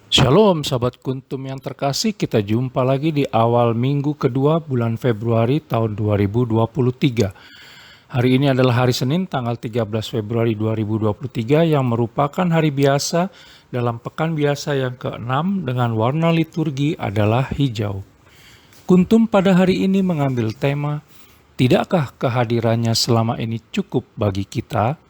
Shalom sahabat Kuntum yang terkasih, kita jumpa lagi di awal minggu kedua bulan Februari tahun 2023. Hari ini adalah hari Senin tanggal 13 Februari 2023 yang merupakan hari biasa dalam pekan biasa yang ke-6 dengan warna liturgi adalah hijau. Kuntum pada hari ini mengambil tema, tidakkah kehadirannya selama ini cukup bagi kita?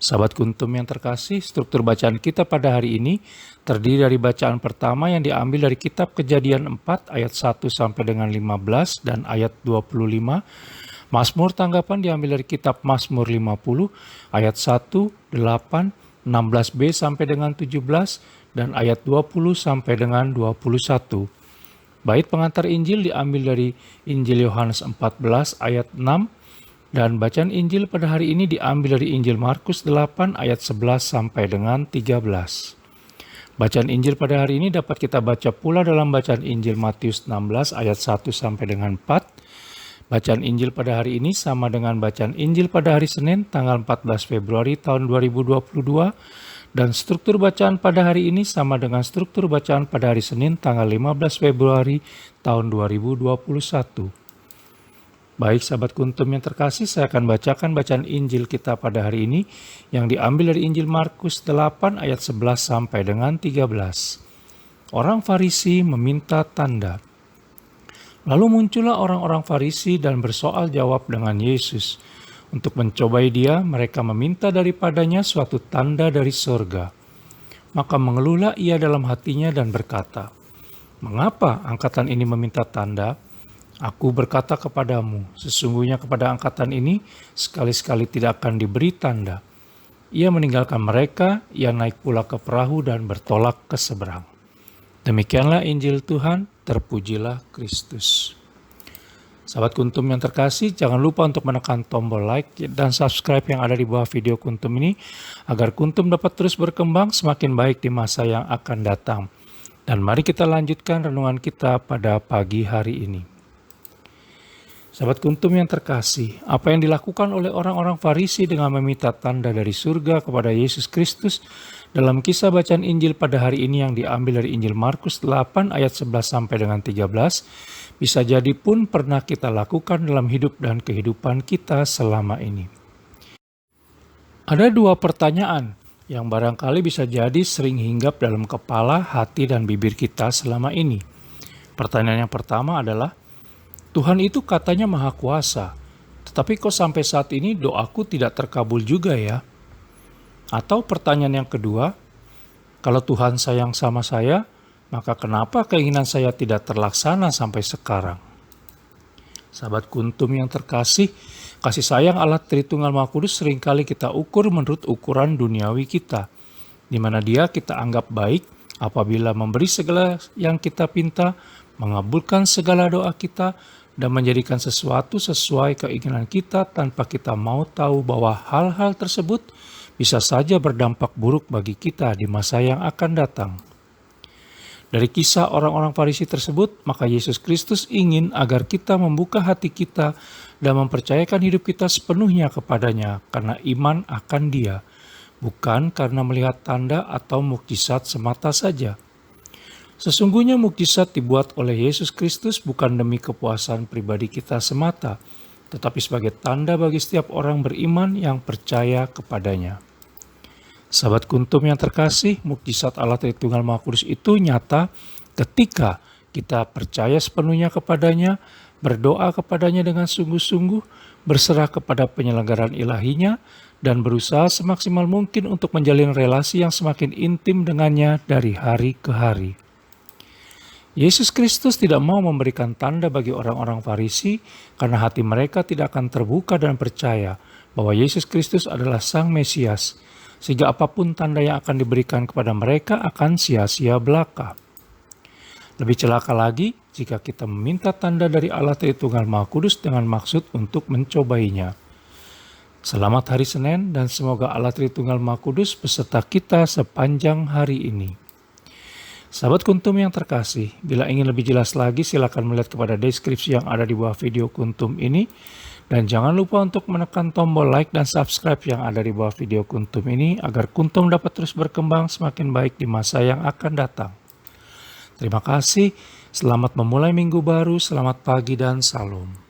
Sahabat Kuntum yang terkasih, struktur bacaan kita pada hari ini terdiri dari bacaan pertama yang diambil dari kitab Kejadian 4 ayat 1 sampai dengan 15 dan ayat 25. Mazmur tanggapan diambil dari kitab Mazmur 50 ayat 1, 8, 16b sampai dengan 17 dan ayat 20 sampai dengan 21. Bait pengantar Injil diambil dari Injil Yohanes 14 ayat 6 dan bacaan Injil pada hari ini diambil dari Injil Markus 8 ayat 11 sampai dengan 13. Bacaan Injil pada hari ini dapat kita baca pula dalam bacaan Injil Matius 16 ayat 1 sampai dengan 4. Bacaan Injil pada hari ini sama dengan bacaan Injil pada hari Senin tanggal 14 Februari tahun 2022 dan struktur bacaan pada hari ini sama dengan struktur bacaan pada hari Senin tanggal 15 Februari tahun 2021. Baik sahabat Kuntum yang terkasih, saya akan bacakan bacaan Injil kita pada hari ini yang diambil dari Injil Markus 8 ayat 11 sampai dengan 13. Orang Farisi meminta tanda. Lalu muncullah orang-orang Farisi dan bersoal jawab dengan Yesus. Untuk mencobai dia, mereka meminta daripadanya suatu tanda dari sorga. Maka mengeluhlah ia dalam hatinya dan berkata, "Mengapa angkatan ini meminta tanda? Aku berkata kepadamu, sesungguhnya kepada angkatan ini sekali-sekali tidak akan diberi tanda." Ia meninggalkan mereka, ia naik pula ke perahu dan bertolak ke seberang. Demikianlah Injil Tuhan, terpujilah Kristus. Sahabat Kuntum yang terkasih, jangan lupa untuk menekan tombol like dan subscribe yang ada di bawah video Kuntum ini, agar Kuntum dapat terus berkembang semakin baik di masa yang akan datang. Dan mari kita lanjutkan renungan kita pada pagi hari ini. Sahabat Kuntum yang terkasih, apa yang dilakukan oleh orang-orang Farisi dengan meminta tanda dari surga kepada Yesus Kristus dalam kisah bacaan Injil pada hari ini yang diambil dari Injil Markus 8 ayat 11 sampai dengan 13, bisa jadi pun pernah kita lakukan dalam hidup dan kehidupan kita selama ini. Ada dua pertanyaan yang barangkali bisa jadi sering hinggap dalam kepala, hati, dan bibir kita selama ini. Pertanyaan yang pertama adalah, Tuhan itu katanya maha kuasa, tetapi kok sampai saat ini doaku tidak terkabul juga ya? Atau pertanyaan yang kedua, kalau Tuhan sayang sama saya, maka kenapa keinginan saya tidak terlaksana sampai sekarang? Sahabat Kuntum yang terkasih, kasih sayang Allah Tritunggal Maha Kudus seringkali kita ukur menurut ukuran duniawi kita, di mana Dia kita anggap baik apabila memberi segala yang kita pinta, mengabulkan segala doa kita, dan menjadikan sesuatu sesuai keinginan kita tanpa kita mau tahu bahwa hal-hal tersebut bisa saja berdampak buruk bagi kita di masa yang akan datang. Dari kisah orang-orang Farisi tersebut, maka Yesus Kristus ingin agar kita membuka hati kita dan mempercayakan hidup kita sepenuhnya kepadanya karena iman akan Dia, bukan karena melihat tanda atau mukjizat semata saja. Sesungguhnya mukjizat dibuat oleh Yesus Kristus bukan demi kepuasan pribadi kita semata, tetapi sebagai tanda bagi setiap orang beriman yang percaya kepadanya. Sahabat Kuntum yang terkasih, mukjizat Allah Tritunggal Maha Kudus itu nyata ketika kita percaya sepenuhnya kepadanya, berdoa kepadanya dengan sungguh-sungguh, berserah kepada penyelenggaraan ilahinya, dan berusaha semaksimal mungkin untuk menjalin relasi yang semakin intim dengannya dari hari ke hari. Yesus Kristus tidak mau memberikan tanda bagi orang-orang Farisi karena hati mereka tidak akan terbuka dan percaya bahwa Yesus Kristus adalah Sang Mesias, sehingga apapun tanda yang akan diberikan kepada mereka akan sia-sia belaka. Lebih celaka lagi jika kita meminta tanda dari Allah Tritunggal Maha Kudus dengan maksud untuk mencobainya. Selamat hari Senin dan semoga Allah Tritunggal Maha Kudus beserta kita sepanjang hari ini. Sahabat Kuntum yang terkasih, bila ingin lebih jelas lagi silakan melihat kepada deskripsi yang ada di bawah video Kuntum ini. Dan jangan lupa untuk menekan tombol like dan subscribe yang ada di bawah video Kuntum ini agar Kuntum dapat terus berkembang semakin baik di masa yang akan datang. Terima kasih, selamat memulai minggu baru, selamat pagi dan salam.